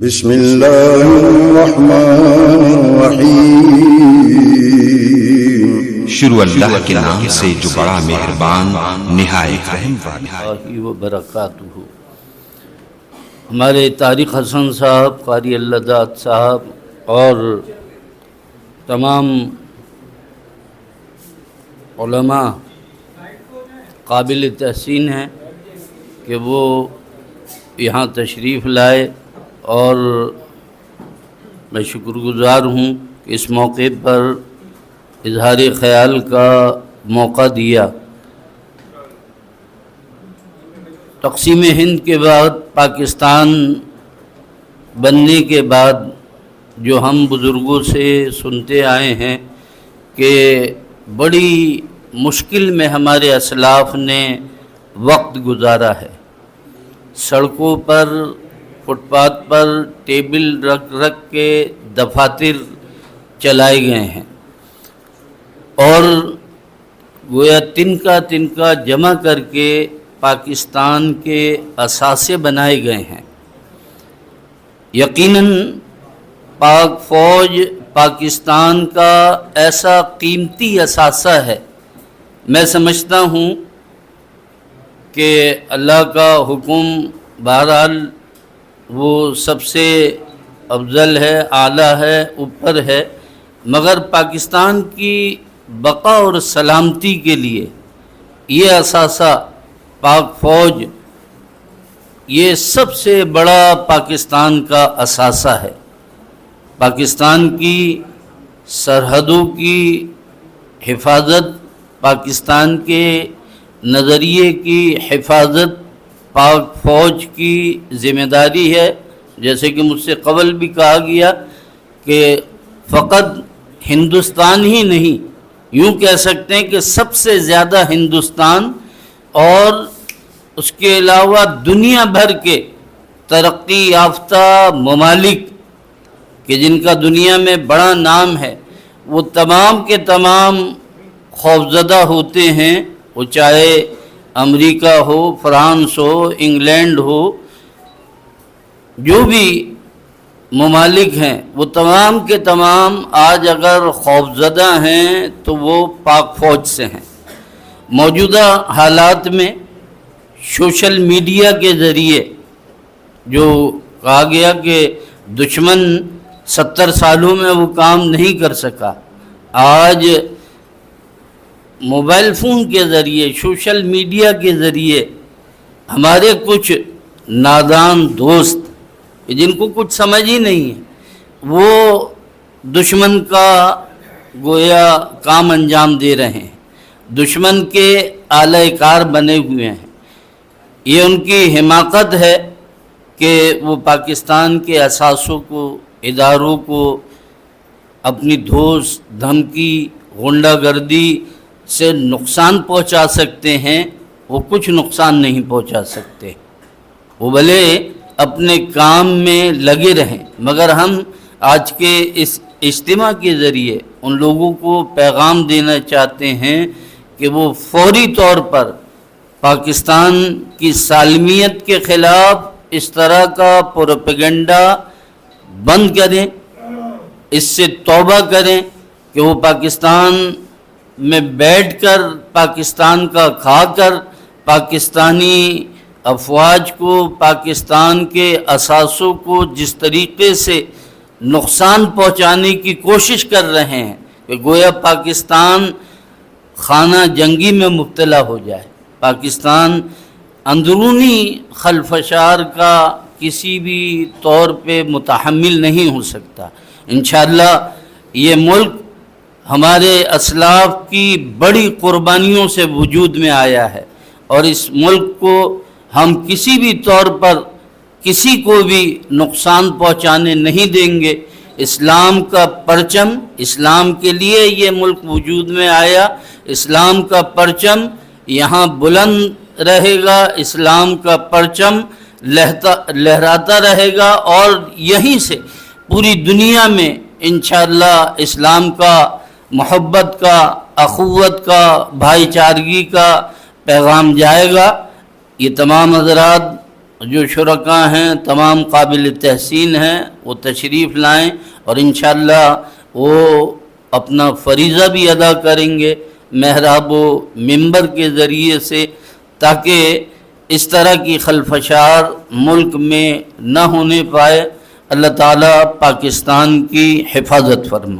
بسم اللہ الرحمن الرحیم۔ شروع اللہ کے نام سے جو بڑا مہربان نہایت رحم والا اللہ وبرکاتہ۔ ہمارے طارق حسن صاحب، قاری اللداد صاحب اور تمام علماء قابل تحسین ہیں کہ وہ یہاں تشریف لائے، اور میں شکر گزار ہوں کہ اس موقع پر اظہار خیال کا موقع دیا۔ تقسیم ہند کے بعد، پاکستان بننے کے بعد جو ہم بزرگوں سے سنتے آئے ہیں کہ بڑی مشکل میں ہمارے اسلاف نے وقت گزارا ہے۔ سڑکوں پر، فٹ پاتھ پر ٹیبل رکھ رکھ کے دفاتر چلائے گئے ہیں، اور گویا تنکا جمع کر کے پاکستان کے اثاثے بنائے گئے ہیں۔ یقیناً پاک فوج پاکستان کا ایسا قیمتی اثاثہ ہے، میں سمجھتا ہوں کہ اللہ کا حکم بہرحال وہ سب سے افضل ہے، اعلیٰ ہے، اوپر ہے، مگر پاکستان کی بقا اور سلامتی کے لیے یہ اثاثہ پاک فوج یہ سب سے بڑا پاکستان کا اثاثہ ہے۔ پاکستان کی سرحدوں کی حفاظت، پاکستان کے نظریے کی حفاظت پاک فوج کی ذمہ داری ہے۔ جیسے کہ مجھ سے قبل بھی کہا گیا کہ فقط ہندوستان ہی نہیں، یوں کہہ سکتے ہیں کہ سب سے زیادہ ہندوستان اور اس کے علاوہ دنیا بھر کے ترقی یافتہ ممالک کہ جن کا دنیا میں بڑا نام ہے، وہ تمام کے تمام خوفزدہ ہوتے ہیں، وہ چاہے امریکہ ہو، فرانس ہو، انگلینڈ ہو، جو بھی ممالک ہیں وہ تمام کے تمام آج اگر خوفزدہ ہیں تو وہ پاک فوج سے ہیں۔ موجودہ حالات میں سوشل میڈیا کے ذریعے جو کہا گیا کہ دشمن 70 سالوں میں وہ کام نہیں کر سکا، آج موبائل فون کے ذریعے، سوشل میڈیا کے ذریعے ہمارے کچھ نادان دوست جن کو کچھ سمجھ ہی نہیں ہے، وہ دشمن کا گویا کام انجام دے رہے ہیں، دشمن کے آلہ کار بنے ہوئے ہیں۔ یہ ان کی حماقت ہے کہ وہ پاکستان کے اثاثوں کو، اداروں کو اپنی دھوس، دھمکی، غنڈہ گردی سے نقصان پہنچا سکتے ہیں، وہ کچھ نقصان نہیں پہنچا سکتے، وہ بھلے اپنے کام میں لگے رہیں، مگر ہم آج کے اس اجتماع کے ذریعے ان لوگوں کو پیغام دینا چاہتے ہیں کہ وہ فوری طور پر پاکستان کی سالمیت کے خلاف اس طرح کا پروپیگنڈا بند کریں، اس سے توبہ کریں کہ وہ پاکستان میں بیٹھ کر، پاکستان کا کھا کر، پاکستانی افواج کو، پاکستان کے اثاثوں کو جس طریقے سے نقصان پہنچانے کی کوشش کر رہے ہیں کہ گویا پاکستان خانہ جنگی میں مبتلا ہو جائے، پاکستان اندرونی خلفشار کا کسی بھی طور پہ متحمل نہیں ہو سکتا۔ انشاءاللہ یہ ملک ہمارے اسلاف کی بڑی قربانیوں سے وجود میں آیا ہے، اور اس ملک کو ہم کسی بھی طور پر کسی کو بھی نقصان پہنچانے نہیں دیں گے۔ اسلام کا پرچم، اسلام کے لیے یہ ملک وجود میں آیا، اسلام کا پرچم یہاں بلند رہے گا، اسلام کا پرچم لہراتا رہے گا، اور یہیں سے پوری دنیا میں انشاءاللہ اسلام کا، محبت کا، اخوت کا، بھائی چارگی کا پیغام جائے گا۔ یہ تمام حضرات جو شرکا ہیں تمام قابل تحسین ہیں، وہ تشریف لائیں اور انشاءاللہ وہ اپنا فریضہ بھی ادا کریں گے محراب و منبر کے ذریعے سے، تاکہ اس طرح کی خلفشار ملک میں نہ ہونے پائے۔ اللہ تعالیٰ پاکستان کی حفاظت فرمائے۔